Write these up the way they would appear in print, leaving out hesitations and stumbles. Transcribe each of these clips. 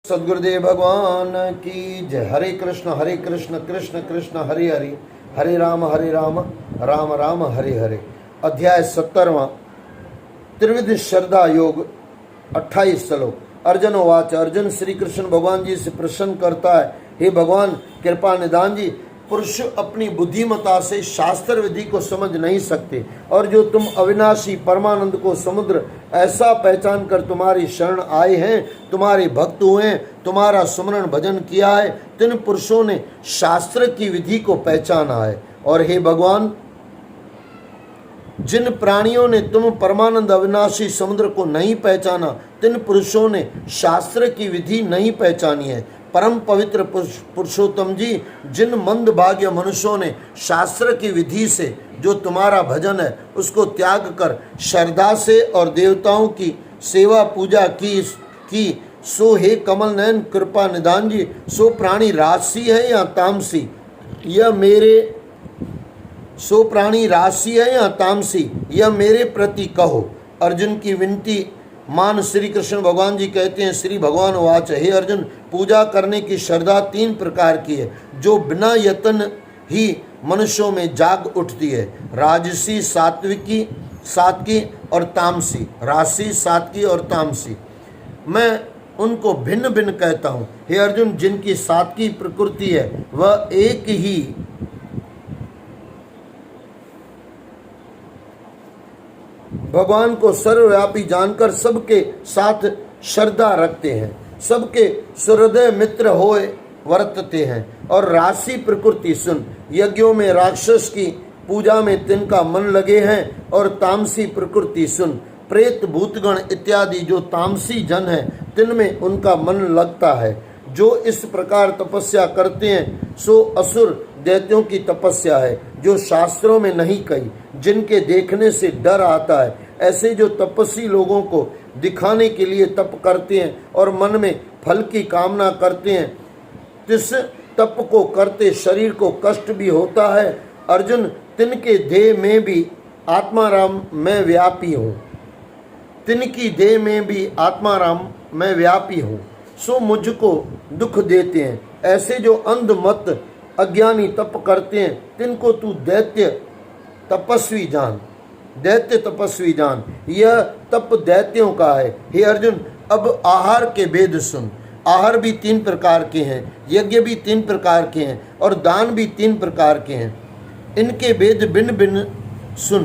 सदगुरुदेव भगवान की जय। हरे कृष्ण कृष्ण कृष्ण हरे हरे, हरे राम राम राम हरे हरे। अध्याय 17वां त्रिविध श्रद्धा योग 28 श्लोक। अर्जुन उवाच। अर्जुन श्री कृष्ण भगवान जी से प्रश्न करता है, हे भगवान कृपा निधान जी, पुरुष अपनी बुद्धिमता से शास्त्र विधि को समझ नहीं सकते, और जो तुम अविनाशी परमानंद को समुद्र ऐसा पहचान कर तुम्हारी शरण आए हैं, तुम्हारे भक्त हुए हैं, तुम्हारा सुमरण भजन किया है, तिन पुरुषों ने शास्त्र की विधि को पहचाना है। और हे भगवान, जिन प्राणियों ने तुम परमानंद अविनाशी समुद्र को नहीं पहचाना, तिन पुरुषों ने शास्त्र की विधि नहीं पहचानी है। परम पवित्र पुरुषोत्तम जी, जिन मंद भाग्य मनुष्यों ने शास्त्र की विधि से जो तुम्हारा भजन है उसको त्याग कर श्रद्धा से और देवताओं की सेवा पूजा की सो हे कमल नयन कृपा निधान जी, सो प्राणी राजसी है या तामसी, सो प्राणी राशि है या तामसी, यह मेरे प्रति कहो। अर्जुन की विनती मान श्री कृष्ण भगवान जी कहते हैं, श्री भगवान वाच। हे अर्जुन, पूजा करने की श्रद्धा 3 प्रकार की है, जो बिना यत्न ही मनुष्यों में जाग उठती है। राजसी, सात्विकी और तामसी। राशि, सात्विकी और तामसी, मैं उनको भिन्न भिन्न कहता हूँ। हे अर्जुन, जिनकी सात्विकी प्रकृति है वह एक ही भगवान को सर्वव्यापी जानकर सबके साथ श्रद्धा रखते हैं, सबके सहृदय मित्र होए वर्तते हैं। और राशि प्रकृति सुन, यज्ञों में राक्षस की पूजा में तिनका मन लगे हैं। और तामसी प्रकृति सुन, प्रेत भूतगण इत्यादि जो तामसी जन है तिनमें उनका मन लगता है। जो इस प्रकार तपस्या करते हैं सो असुर दैत्यों की तपस्या है, जो शास्त्रों में नहीं कही, जिनके देखने से डर आता है। ऐसे जो तपस्वी लोगों को दिखाने के लिए तप करते हैं और मन में फल की कामना करते हैं, तिस तप को करते शरीर को कष्ट भी होता है। अर्जुन, तिनके देह में भी आत्माराम मैं व्यापी हूँ, तिनकी देह में भी आत्माराम मैं व्यापी हूँ, सो मुझको दुख देते हैं। ऐसे जो अंध मत अज्ञानी तप करते हैं तिनको तू दैत्य तपस्वी जान। यह तप दैत्यों का है। हे अर्जुन, अब आहार के भेद सुन। आहार भी 3 प्रकार के हैं, यज्ञ भी 3 प्रकार के हैं, और दान भी 3 प्रकार के हैं। इनके भेद भिन्न भिन्न सुन।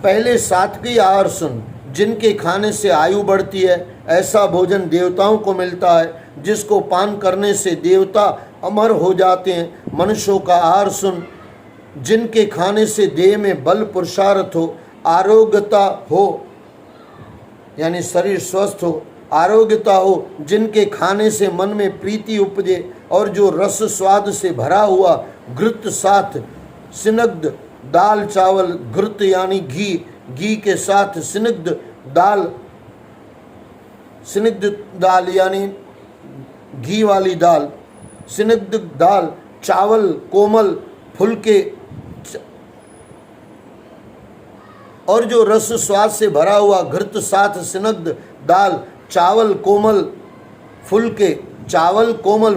पहले सात्विक आहार सुन, जिनके खाने से आयु बढ़ती है। ऐसा भोजन देवताओं को मिलता है, जिसको पान करने से देवता अमर हो जाते हैं। मनुष्यों का आहार सुन, जिनके खाने से देह में बल पुरुषार्थ हो, आरोग्यता हो, यानी शरीर स्वस्थ हो, आरोग्यता हो, जिनके खाने से मन में प्रीति उपजे, और जो रस स्वाद से भरा हुआ घृत साथ स्निग्ध दाल चावल, घृत यानी घी के साथ स्निग्ध दाल यानी घी वाली दाल, स्निग्ध दाल, चावल कोमल फुलके, और जो रस स्वाद से भरा हुआ घृत साथ स्निग्ध दाल, चावल कोमल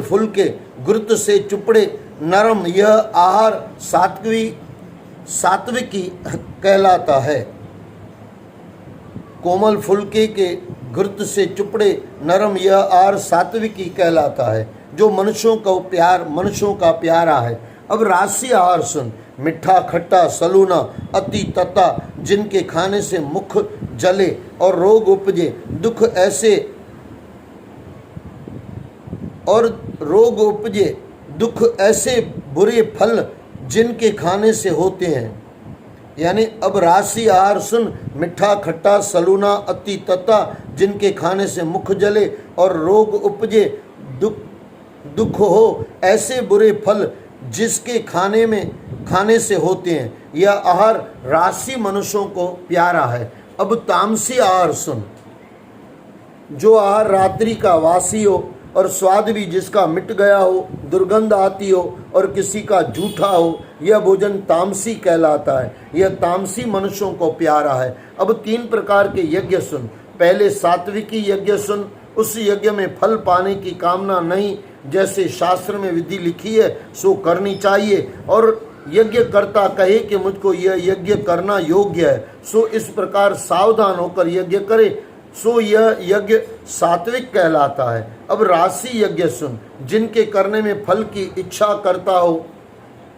फुलके, घृत से चुपड़े नरम, यह आहार सात्विकी कहलाता है। कोमल फुलके के घृत से चुपड़े नरम, यह आहार सात्विकी कहलाता है, जो मनुष्यों का प्यारा है। अब राशि आहार सुन। मिठा, खट्टा, सलूना, अति तता, जिनके खाने से मुख जले और रोग उपजे, दुख ऐसे बुरे फल जिनके खाने से होते हैं। यानी अब राशि आहार सुन। मिठा, खट्टा, सलूना, अति तता, जिनके खाने से मुख जले और रोग उपजे, दुख हो, ऐसे बुरे फल जिसके खाने से होते हैं। यह आहार राशि मनुष्यों को प्यारा है। अब तामसी आहार सुन। जो आहार रात्रि का वासी हो और स्वाद भी जिसका मिट गया हो, दुर्गंध आती हो और किसी का जूठा हो, यह भोजन तामसी कहलाता है। यह तामसी मनुष्यों को प्यारा है। अब 3 प्रकार के यज्ञ सुन। पहले सात्विकी यज्ञ सुन, उस यज्ञ में फल पाने की कामना नहीं, जैसे शास्त्र में विधि लिखी है सो करनी चाहिए, और यज्ञ करता कहे कि मुझको यह यज्ञ करना योग्य है, सो इस प्रकार सावधान होकर यज्ञ करे, सो यह यज्ञ सात्विक कहलाता है। अब राशि यज्ञ सुन, जिनके करने में फल की इच्छा करता हो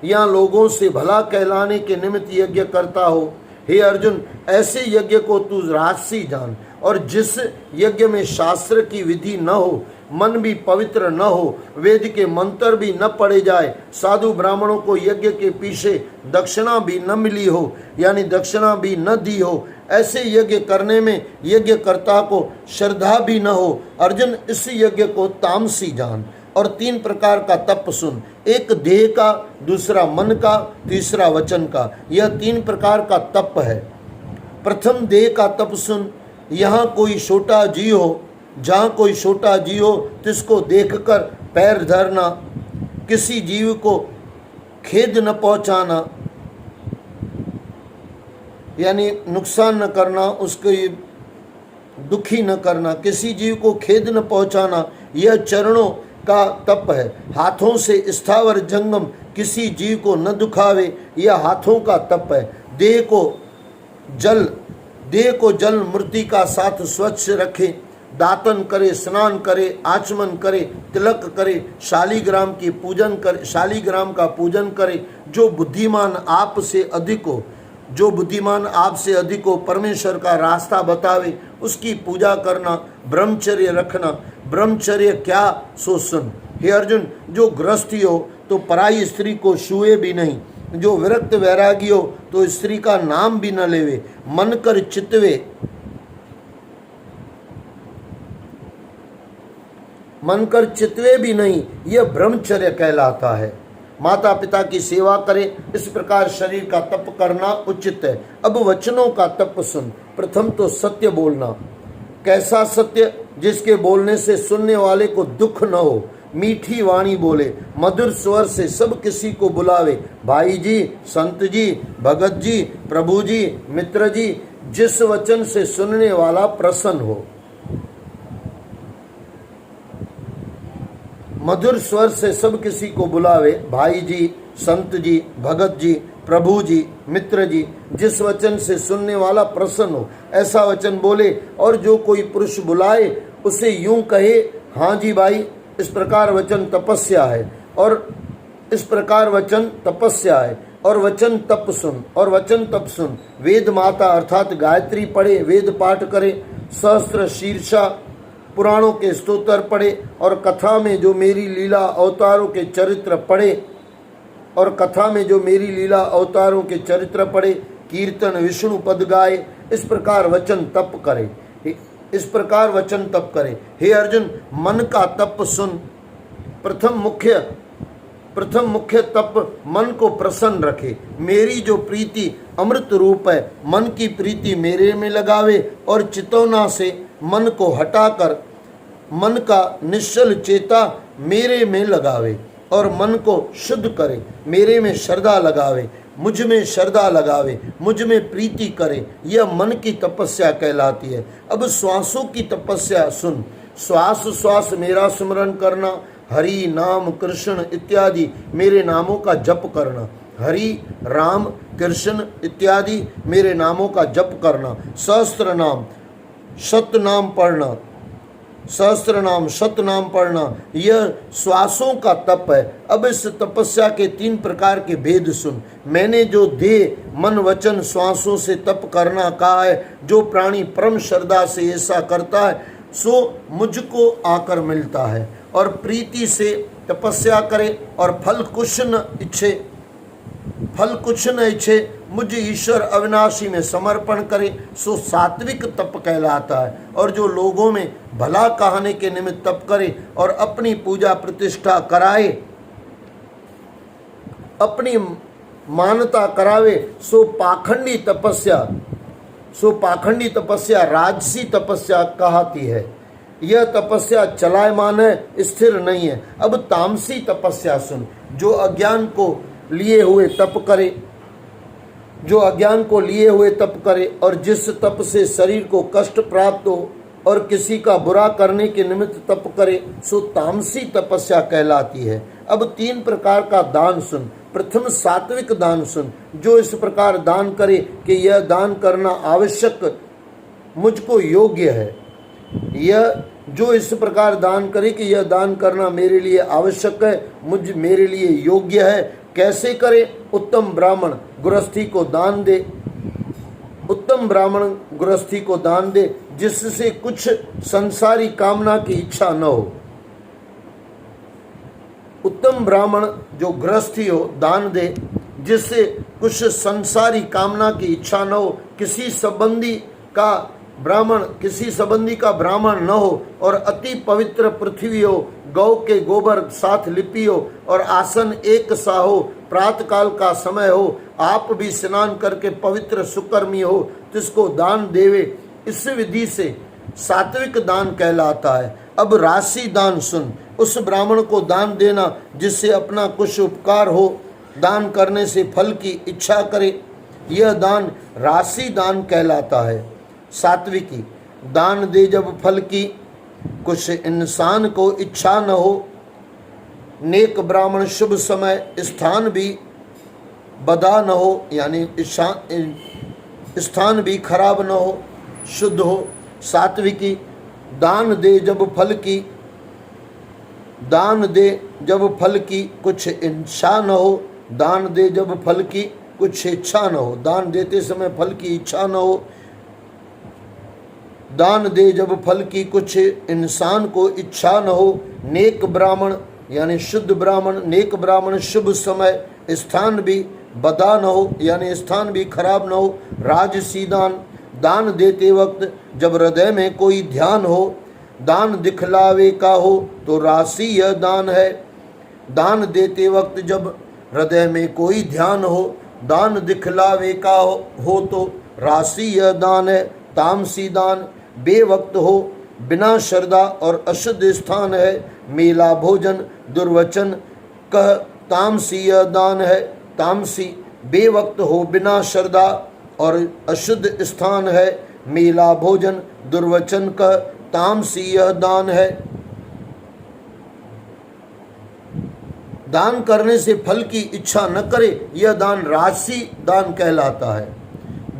या लोगों से भला कहलाने के निमित्त यज्ञ करता हो, हे अर्जुन, ऐसे यज्ञ को तू राशि जान। और जिस यज्ञ में शास्त्र की विधि न हो, मन भी पवित्र न हो, वेद के मंत्र भी न पढ़े जाए, साधु ब्राह्मणों को यज्ञ के पीछे दक्षिणा भी न मिली हो, यानी दक्षिणा भी न दी हो, ऐसे यज्ञ करने में यज्ञकर्ता को श्रद्धा भी न हो, अर्जुन, इस यज्ञ को तामसी जान। और 3 प्रकार का तप सुन, एक देह का, दूसरा मन का, तीसरा वचन का। यह 3 प्रकार का तप है। प्रथम देह का तप सुन, यहाँ कोई छोटा जीव हो, जहाँ कोई छोटा जीव हो तिसको देखकर पैर धरना, किसी जीव को खेद न पहुँचाना, यानी नुकसान न करना, उसको दुखी न करना, किसी जीव को खेद न पहुँचाना, यह चरणों का तप है। हाथों से स्थावर जंगम, किसी जीव को न दुखावे, यह हाथों का तप है। देह को जल मूर्ति का साथ स्वच्छ रखे, दातन करे, स्नान करे, आचमन करे, तिलक करे, शालीग्राम का पूजन करे। जो बुद्धिमान आपसे अधिक हो, परमेश्वर का रास्ता बतावे, उसकी पूजा करना, ब्रह्मचर्य रखना। ब्रह्मचर्य क्या सो सुन, हे अर्जुन, जो गृहस्थी हो तो पराई स्त्री को छुए भी नहीं, जो विरक्त वैरागी हो तो स्त्री का नाम भी न लेवे, मन कर चितवे भी नहीं, यह ब्रह्मचर्य कहलाता है। माता पिता की सेवा करे, इस प्रकार शरीर का तप करना उचित है। अब वचनों का तप सुन। प्रथम तो सत्य बोलना। कैसा सत्य? जिसके बोलने से सुनने वाले को दुख न हो, मीठी वाणी बोले, मधुर स्वर से सब किसी को बुलावे, भाई जी, संत जी, भगत जी, प्रभु जी, मित्र जी, जिस वचन से सुनने वाला प्रसन्न हो। मधुर स्वर से सब किसी को बुलावे, भाई जी, संत जी, भगत जी, प्रभु जी, मित्र जी, जिस वचन से सुनने वाला प्रसन्न हो, ऐसा वचन बोले। और जो कोई पुरुष बुलाए उसे यूं कहे, हाँ जी भाई, इस प्रकार वचन तपस्या है। और वचन तप सुन। वेद माता अर्थात गायत्री पढ़े, वेद पाठ करे, सहस्त्र शीर्षा पुराणों के स्तोत्र पढ़े, और कथा में जो मेरी लीला अवतारों के चरित्र पढ़े, कीर्तन विष्णु पद गाए, इस प्रकार वचन तप करे। हे अर्जुन, मन का तप सुन। प्रथम मुख्य तप मन को प्रसन्न रखे। मेरी जो प्रीति अमृत रूप है, मन की प्रीति मेरे में लगावे, और चितौना से मन को हटाकर मन का निश्चल चेता मेरे में लगावे, और मन को शुद्ध करे, मेरे में श्रद्धा लगावे, मुझ में श्रद्धा लगावे, मुझ में प्रीति करे, यह मन की तपस्या कहलाती है। अब श्वासों की तपस्या सुन। श्वास मेरा स्मरण करना, हरि, नाम, कृष्ण इत्यादि मेरे नामों का जप करना। हरि, राम, कृष्ण इत्यादि मेरे नामों का जप करना। सहस्त्र नाम शत नाम पढ़ना, यह श्वासों का तप है। अब इस तपस्या के 3 प्रकार के भेद सुन। मैंने जो देह, मन, वचन, श्वासों से तप करना कहा है, जो प्राणी परम श्रद्धा से ऐसा करता है सो मुझको आकर मिलता है, और प्रीति से तपस्या करे, और फल कुछ न इच्छे, मुझ ईश्वर अविनाशी में समर्पण करे, सो सात्विक तप कहलाता है। और जो लोगों में भला कहने के निमित्त तप करे और अपनी पूजा प्रतिष्ठा कराए, अपनी मान्यता करावे, सो पाखंडी तपस्या राजसी तपस्या कहती है। यह तपस्या चलायमान है, स्थिर नहीं है। अब तामसी तपस्या सुन। जो अज्ञान को लिए हुए तप करे, और जिस तप से शरीर को कष्ट प्राप्त हो, और किसी का बुरा करने के निमित्त तप करे सो तामसी तपस्या कहलाती है। अब 3 प्रकार का दान सुन। प्रथम सात्विक दान सुन। जो इस प्रकार दान करे कि यह दान करना आवश्यक मुझको योग्य है, यह जो इस प्रकार दान करे कि यह दान करना मेरे लिए आवश्यक है, मेरे लिए योग्य है। कैसे करे? उत्तम ब्राह्मण गृहस्थी को दान दे। उत्तम ब्राह्मण गृहस्थी को दान दे जिससे कुछ संसारी कामना की इच्छा न हो। उत्तम ब्राह्मण जो गृहस्थी हो दान दे जिससे कुछ संसारी कामना की इच्छा न हो। किसी संबंधी का ब्राह्मण न हो और अति पवित्र पृथ्वी हो, गौ के गोबर साथ लिपि हो और आसन एक सा हो, प्रातःकाल का समय हो, आप भी स्नान करके पवित्र सुकर्मी हो, जिसको दान देवे। इस विधि से सात्विक दान कहलाता है। अब राशि दान सुन। उस ब्राह्मण को दान देना जिससे अपना कुछ उपकार हो, दान करने से फल की इच्छा करे, यह दान राशि दान कहलाता है। सात्विकी दान दे जब फल की कुछ इंसान को इच्छा न हो। नेक ब्राह्मण शुभ समय स्थान भी बदा न हो, यानी स्थान भी खराब न हो, शुद्ध हो। सात्विकी दान दे जब फल की कुछ इच्छा न हो। दान दे जब फल की कुछ इच्छा न हो। दान देते समय फल की इच्छा न हो। दान दे जब फल की कुछ इंसान को इच्छा न हो। नेक ब्राह्मण यानी शुद्ध ब्राह्मण, नेक ब्राह्मण शुभ समय, स्थान भी बदा न हो, यानी स्थान भी खराब न हो। राजसी दान देते वक्त जब हृदय में कोई ध्यान हो, दान दिखलावे का हो तो राशि यह दान है। दान देते वक्त जब हृदय में कोई ध्यान हो, दान दिखलावे का हो तो राशि यह दान है। तामसी दान बेवक्त हो, बिना श्रद्धा और अशुद्ध स्थान है, मेला भोजन दुर्वचन कह तामसी यह दान है। तामसी बेवक्त हो, बिना श्रद्धा और अशुद्ध स्थान है, मेला भोजन दुर्वचन कह तामसी यह दान है। दान करने से फल की इच्छा न करे, यह दान राशि दान कहलाता है।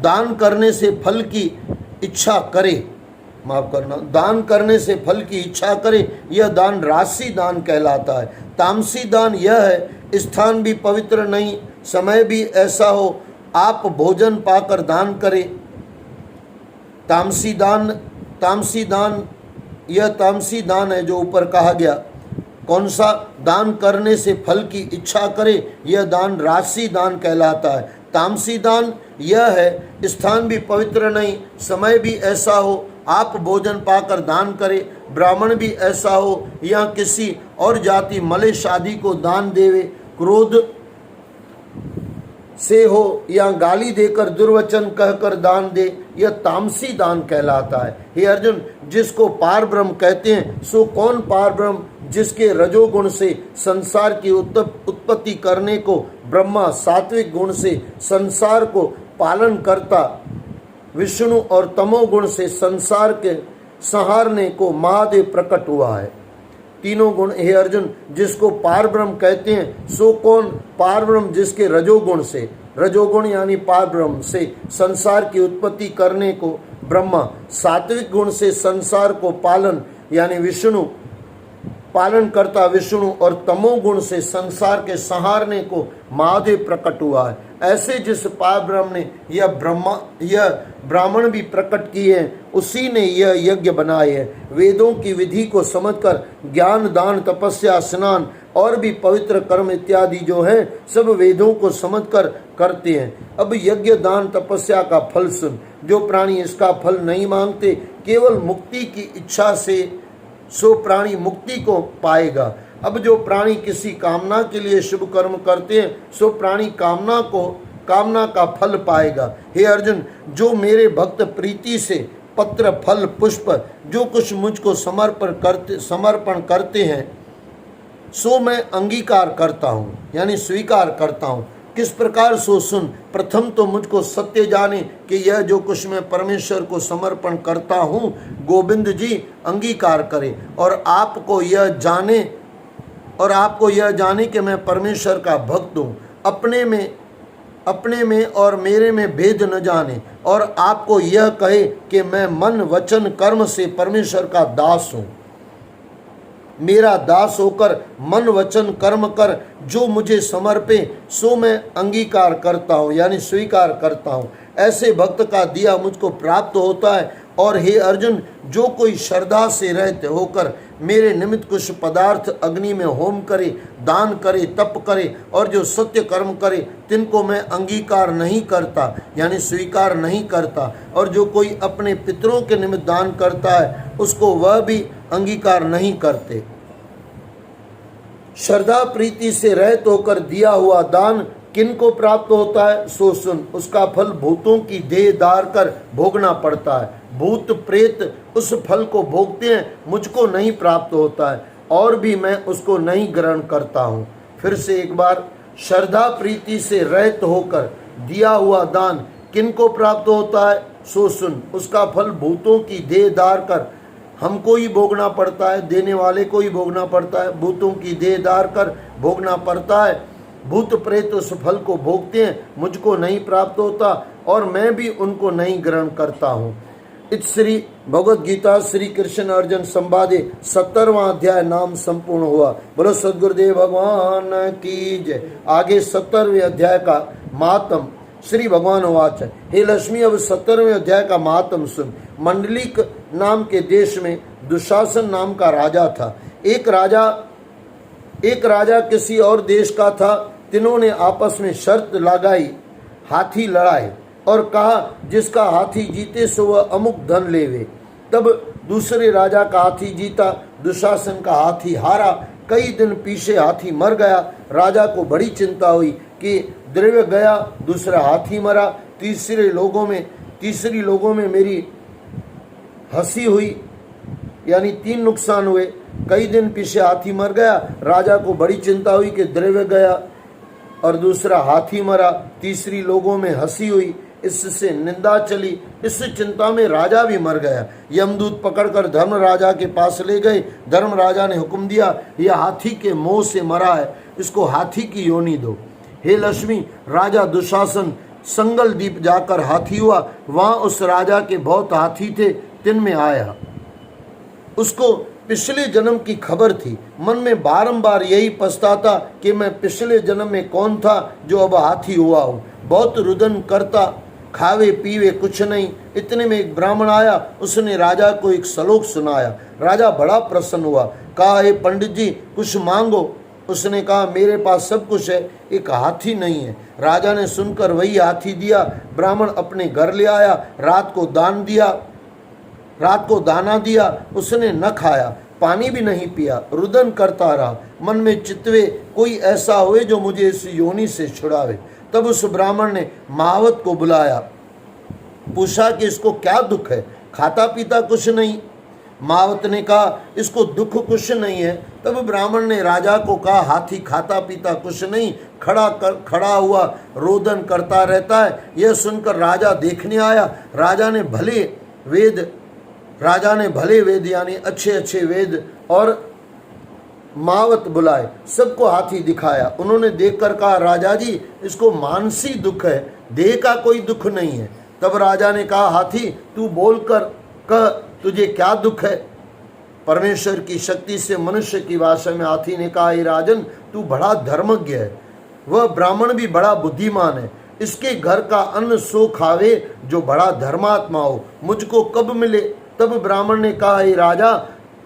दान करने से फल की इच्छा करे, माफ करना, दान करने से फल की इच्छा करे, यह दान राशि दान कहलाता है। तामसी दान यह है, स्थान भी पवित्र नहीं, समय भी ऐसा हो, आप भोजन पाकर दान करें। तामसी दान यह तामसी दान है जो ऊपर कहा गया। कौन सा? दान करने से फल की इच्छा करे, यह दान राशि दान कहलाता है। तामसी दान यह है, स्थान भी पवित्र नहीं, समय भी ऐसा हो, आप भोजन पाकर दान करें। ब्राह्मण भी ऐसा हो या किसी और जाति मलेच्छ आदि को दान देवे, क्रोध से हो या गाली देकर दुर्वचन कहकर दान दे, यह तामसी दान कहलाता है। हे अर्जुन, जिसको पार ब्रह्म कहते हैं सो कौन पार ब्रह्म? जिसके रजोगुण से संसार की उत्पत्ति करने को ब्रह्मा, सात्विक गुण से संसार को पालन करता विष्णु और तमोगुण से संसार के संहारने को महादेव प्रकट हुआ है। तीनों गुण। हे अर्जुन, जिसको पार ब्रह्म कहते हैं सो कौन पार ब्रह्म? जिसके रजोगुण से, रजोगुण यानी पार ब्रह्म से संसार की उत्पत्ति करने को ब्रह्मा, सात्विक गुण से संसार को पालन यानी विष्णु, पालन करता विष्णु और तमोगुण से संसार के संहारने को महादेव प्रकट हुआ है। ऐसे जिस पार ब्रह्म ने यह ब्राह्मण भी प्रकट किए हैं, उसी ने यह यज्ञ बनाए हैं। वेदों की विधि को समझकर ज्ञान, दान, तपस्या, स्नान और भी पवित्र कर्म इत्यादि जो हैं सब वेदों को समझकर करते हैं। अब यज्ञ, दान, तपस्या का फल सुन। जो प्राणी इसका फल नहीं मांगते, केवल मुक्ति की इच्छा से, सो प्राणी मुक्ति को पाएगा। अब जो प्राणी किसी कामना के लिए शुभ कर्म करते हैं, सो प्राणी कामना का फल पाएगा। हे अर्जुन, जो मेरे भक्त प्रीति से पत्र, फल, पुष्प जो कुछ मुझको समर्पण करते हैं, सो मैं अंगीकार करता हूँ यानी स्वीकार करता हूँ। किस प्रकार सो सुन। प्रथम तो मुझको सत्य जाने कि यह जो कुछ मैं परमेश्वर को समर्पण करता हूँ गोविंद जी अंगीकार करे, और आपको यह जाने कि मैं परमेश्वर का भक्त हूँ, अपने में और मेरे में भेद न जाने, और आपको यह कहे कि मैं मन वचन कर्म से परमेश्वर का दास हूँ। मेरा दास होकर मन वचन कर्म कर जो मुझे समर्पे सो मैं अंगीकार करता हूँ, यानी स्वीकार करता हूँ। ऐसे भक्त का दिया मुझको प्राप्त होता है। और हे अर्जुन, जो कोई श्रद्धा से रहते होकर मेरे निमित्त कुछ पदार्थ अग्नि में होम करे, दान करे, तप करे, और जो सत्य कर्म करे, तिनको मैं अंगीकार नहीं करता, यानी स्वीकार नहीं करता। और जो कोई अपने पितरों के निमित्त दान करता है उसको वह भी अंगीकार नहीं करते। श्रद्धा प्रीति से रहित होकर दिया हुआ दान किनको प्राप्त होता है सो सुन। उसका फल भूतों की देह धार कर भोगना पड़ता है। भूत प्रेत उस फल को भोगते हैं, मुझको नहीं प्राप्त होता है, और भी मैं उसको नहीं ग्रहण करता हूँ। फिर से एक बार, श्रद्धा प्रीति से रहित होकर दिया हुआ दान किनको प्राप्त होता है सो सुन। उसका फल भूतों की देह धार कर हमको ही भोगना पड़ता है, देने वाले को ही भोगना पड़ता है। भूतों की देह धार कर भोगना पड़ता है। भूत प्रेत उस फल को भोगते हैं, मुझको नहीं प्राप्त होता, और मैं भी उनको नहीं ग्रहण करता हूँ। इत श्री भगवद गीता श्री कृष्ण अर्जुन संवादे 17वां अध्याय नाम संपूर्ण हुआ। बोलो सद्गुरुदेव भगवान की जय। आगे 17वें अध्याय का महात्म। श्री भगवान वाच, हे लक्ष्मी, अब 17वें अध्याय का महात्म सुन। मंडलिक नाम के देश में दुशासन नाम का राजा था। एक राजा किसी और देश का था। तीनों ने आपस में शर्त लगाई, हाथी लड़ाए, और कहा जिसका हाथी जीते सो वह अमुक धन लेवे। तब दूसरे राजा का हाथी जीता, दुशासन का हाथी हारा। कई दिन पीछे हाथी मर गया। राजा को बड़ी चिंता हुई कि द्रव्य गया, दूसरा हाथी मरा, तीसरी लोगों में मेरी हंसी हुई, यानी 3 नुकसान हुए। कई दिन पीछे हाथी मर गया। राजा को बड़ी चिंता हुई कि द्रव्य गया और दूसरा हाथी मरा, तीसरी लोगों में हंसी हुई, इससे निंदा चली। इस चिंता में राजा भी मर गया। यमदूत पकड़कर धर्म राजा के पास ले गए। धर्म राजा ने हुक्म दिया, यह हाथी के मोह से मरा है, इसको हाथी की योनि दो। हे लक्ष्मी, राजा दुशासन संगल द्वीप जाकर हाथी हुआ। वहां उस राजा के बहुत हाथी थे। दिन में आया, उसको पिछले जन्म की खबर थी। मन में बारंबार यही पछताता कि मैं पिछले जन्म में कौन था जो अब हाथी हुआ हूँ। बहुत रुदन करता, खावे पीवे कुछ नहीं। इतने में एक ब्राह्मण आया, उसने राजा को एक श्लोक सुनाया। राजा बड़ा प्रसन्न हुआ। कहा, हे पंडित जी, कुछ मांगो। उसने कहा, मेरे पास सब कुछ है, एक हाथी नहीं है। राजा ने सुनकर वही हाथी दिया। ब्राह्मण अपने घर ले आया। रात को दाना दिया, उसने न खाया, पानी भी नहीं पिया, रुदन करता रहा। मन में चितवे कोई ऐसा हुए जो मुझे इस योनि से छुड़ावे। तब उस ब्राह्मण ने महावत को बुलाया, पूछा कि इसको क्या दुख है, खाता पीता कुछ नहीं। महावत ने कहा, इसको दुख कुछ नहीं है। तब ब्राह्मण ने राजा को कहा, हाथी खाता पीता कुछ नहीं, खड़ा हुआ रोदन करता रहता है। यह सुनकर राजा देखने आया। राजा ने भले वेद यानी अच्छे वेद और महावत बुलाए, सबको हाथी दिखाया। उन्होंने देखकर कहा, राजा जी, इसको मानसी दुख है, देह का कोई दुख नहीं है। तब राजा ने कहा, हाथी, तू बोलकर कह, तुझे क्या दुख है। परमेश्वर की शक्ति से मनुष्य की भाषा में हाथी ने कहा, हे राजन, तू बड़ा धर्मज्ञ है, वह ब्राह्मण भी बड़ा बुद्धिमान है। इसके घर का अन्न सो खावे जो बड़ा धर्मात्मा हो, मुझको कब मिले। तब ब्राह्मण ने कहा, हे राजा,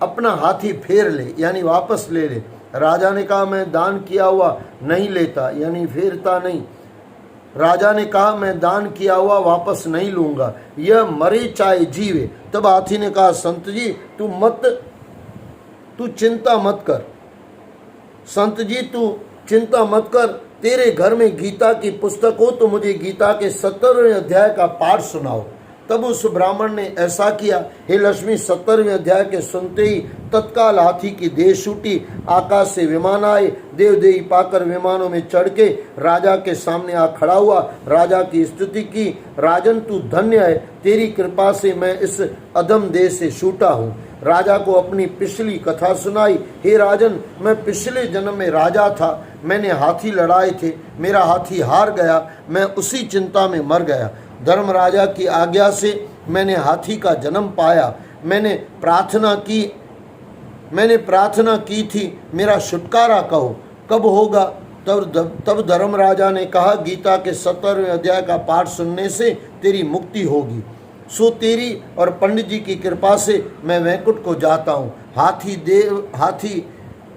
अपना हाथी फेर ले, यानी वापस ले ले। राजा ने कहा, मैं दान किया हुआ नहीं लेता, यानी फेरता नहीं। राजा ने कहा, मैं दान किया हुआ वापस नहीं लूंगा, यह मरे चाहे जीवे। तब हाथी ने कहा, संत जी, तू चिंता मत कर। संत जी, तू चिंता मत कर। तेरे घर में गीता की पुस्तक हो तो मुझे गीता के 17वें अध्याय का पाठ सुनाओ। तब उस ब्राह्मण ने ऐसा किया। हे लक्ष्मी, 17वें अध्याय के सुनते ही तत्काल हाथी की देह छूटी, आकाश से विमान आए, देवदेही पाकर विमानों में चढ़ के राजा के सामने आ खड़ा हुआ। राजा की स्तुति की। राजन, तू धन्य है, तेरी कृपा से मैं इस अधम देह से छूटा हूँ। राजा को अपनी पिछली कथा सुनाई। हे राजन, मैं पिछले जन्म में राजा था, मैंने हाथी लड़ाए थे, मेरा हाथी हार गया, मैं उसी चिंता में मर गया। धर्मराजा की आज्ञा से मैंने हाथी का जन्म पाया। मैंने प्रार्थना की थी, मेरा छुटकारा कहो, कब होगा? तब धर्मराजा ने कहा, गीता के 17वें अध्याय का पाठ सुनने से तेरी मुक्ति होगी। सो तेरी और पंडित जी की कृपा से मैं वैकुंठ को जाता हूँ। हाथी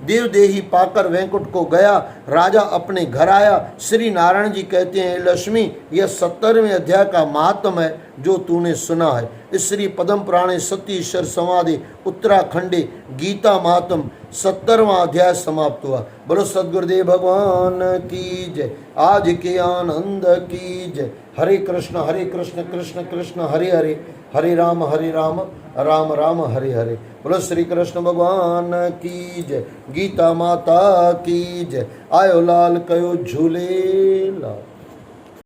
देवदेही पाकर वैकुंठ को गया। राजा अपने घर आया। श्री नारायण जी कहते हैं, लक्ष्मी, यह 17वें अध्याय का महात्म है जो तूने सुना है। इस श्री पद्म पुराणे सतीश्वर संवादे उत्तराखंडे गीता महात्म 17वां अध्याय समाप्त हुआ। बोलो सद्गुरुदेव भगवान की जय। आज के आनंद की जय। हरे कृष्ण कृष्ण कृष्ण हरे हरे, हरे राम राम राम हरे हरे। बोलो श्री कृष्ण भगवान की जय। गीता माता की जय। आयो लाल कयो झूले लाल।